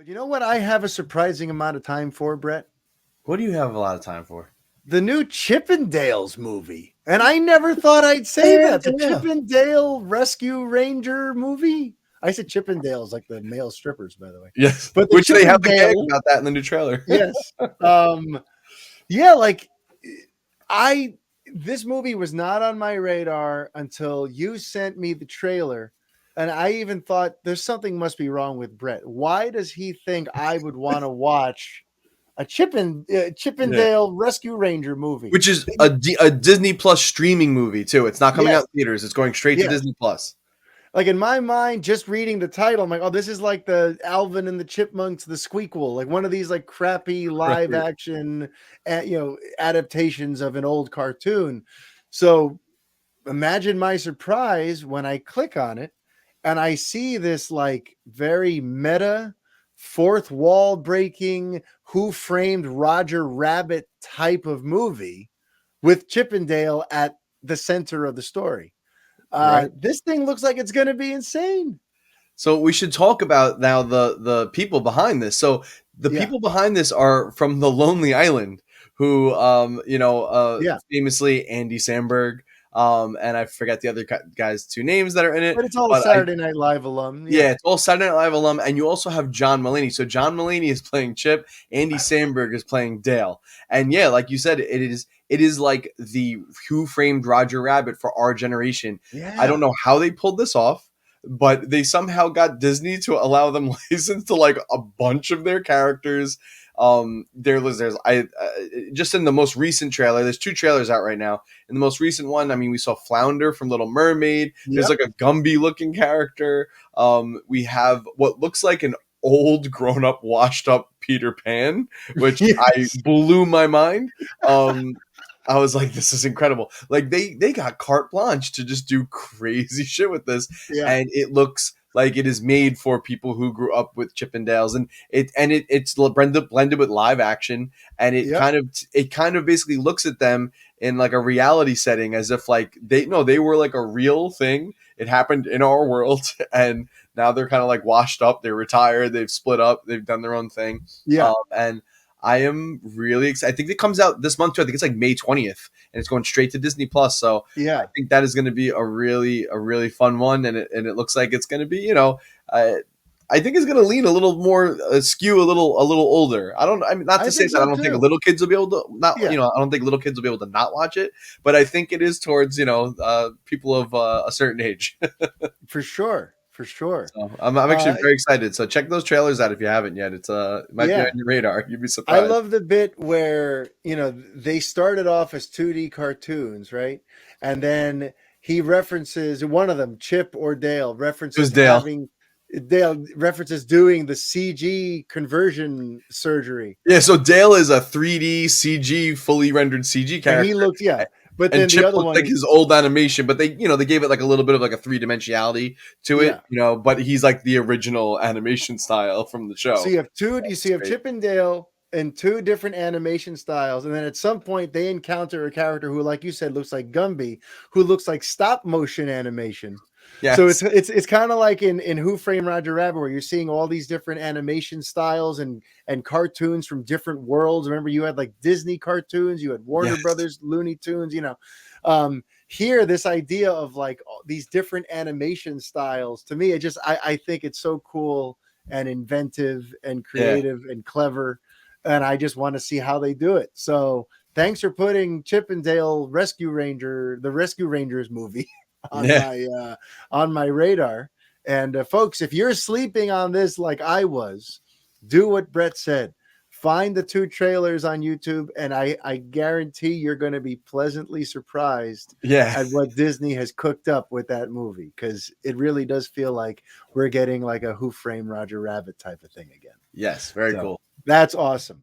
But you know what I have a surprising amount of time for, Brett? What do you have a lot of time for? The new Chippendales movie. And I never thought I'd say Yeah, that. The yeah. Chippendale Rescue Ranger movie. I said Chippendales like the male strippers, by the way. Yes. But the Which they have the gag Chippendale, about that in the new trailer. yes. Yeah, like I this movie was not on my radar until you sent me the trailer. And I even thought there's something must be wrong with Brett. Why does he think I would want to watch a Yeah. Chippendale Rescue Ranger movie? Which is a Disney Plus streaming movie too. It's not coming Yes, out in theaters. It's going straight to yes. Disney Plus. Like in my mind, just reading the title, I'm like, oh, this is like the Alvin and the Chipmunks, the Squeakquel, like one of these like crappy live Right. action, adaptations of an old cartoon. So imagine my surprise when I click on it and I see this like very meta, fourth wall breaking, Who Framed Roger Rabbit type of movie with Chippendale at the center of the story. Right. This thing looks like it's going to be insane. So we should talk about now the people behind this. So the Yeah. people behind this are from the Lonely Island, who Yeah. famously Andy Samberg, and I forget the other guys' two names that are in it, But it's all but I Saturday Night Live alum. yeah, Yeah. it's all Saturday Night Live alum, and you also have John Mulaney. So John Mulaney is playing Chip, Andy Samberg is playing Dale, and yeah, like you said, it is like the Who Framed Roger Rabbit for our generation. I don't Yeah. know how they pulled this off, but they somehow got Disney to allow them license to like a bunch of their characters. There's I just in the most recent trailer. There's two trailers out right now. In the most recent one, I mean, we saw Flounder from Little Mermaid. There's Yep. like a Gumby looking character. We have what looks like an old, grown up, washed up Peter Pan, which I Yes. blew my mind. Um, I was like, this is incredible. Like they got carte blanche to just do crazy shit with this, Yeah. and it looks like it is made for people who grew up with Chippendales, and it's blended with live action, and Yep. it kind of basically looks at them in like a reality setting as if like they were like a real thing. It happened in our world, and now they're kind of like washed up. They're retired. They've split up. They've done their own thing. Yeah. And I am really excited. I think it comes out this month too. I think it's like May 20th, and it's going straight to Disney Plus. So I Yeah. think that is going to be a really fun one, and it looks like it's going to be I think it's going to lean a little more skew a little older. I mean, not I to say think that I so don't think too. little kids will be able to not Yeah. I don't think little kids will be able to not watch it, but I think it is towards people of a certain age. For sure. For sure. So I'm actually Uh, very excited. So check those trailers out if you haven't yet. It might be on yeah. your radar. You'd be I surprised. love the bit where, they started off as 2D cartoons, right? And then he references one of them, Chip or Dale, It was references Dale. having Dale references doing the CG conversion surgery. Yeah, so Dale is a 3D CG, fully rendered CG And he character, looked, yeah. But and then the Chip other looked like one, his old animation, but they gave it like a little bit of like a three dimensionality to it, yeah. but he's like the original animation style from the So show. you It's have great. Chip and Dale in two different animation styles, and then at some point they encounter a character who, like you said, looks like Gumby, who looks like stop motion animation. So Yes. it's kind of like in Who Framed Roger Rabbit, where you're seeing all these different animation styles and cartoons from different worlds. Remember, you had like Disney cartoons, you had Warner Yes. Brothers, Looney Tunes. Here, this idea of like all these different animation styles, to me, I think it's so cool and inventive and Yeah. creative and clever, and I just want to see how they do it. So thanks for putting Chip and Dale the Rescue Rangers movie on Yeah. my radar. And folks, if you're sleeping on this like I was, do what Brett said. Find the two trailers on YouTube, and I guarantee you're going to be pleasantly surprised Yeah. at what Disney has cooked up with that movie, because it really does feel like we're getting like a Who Framed Roger Rabbit type of thing again. Yes. Very So cool. that's awesome.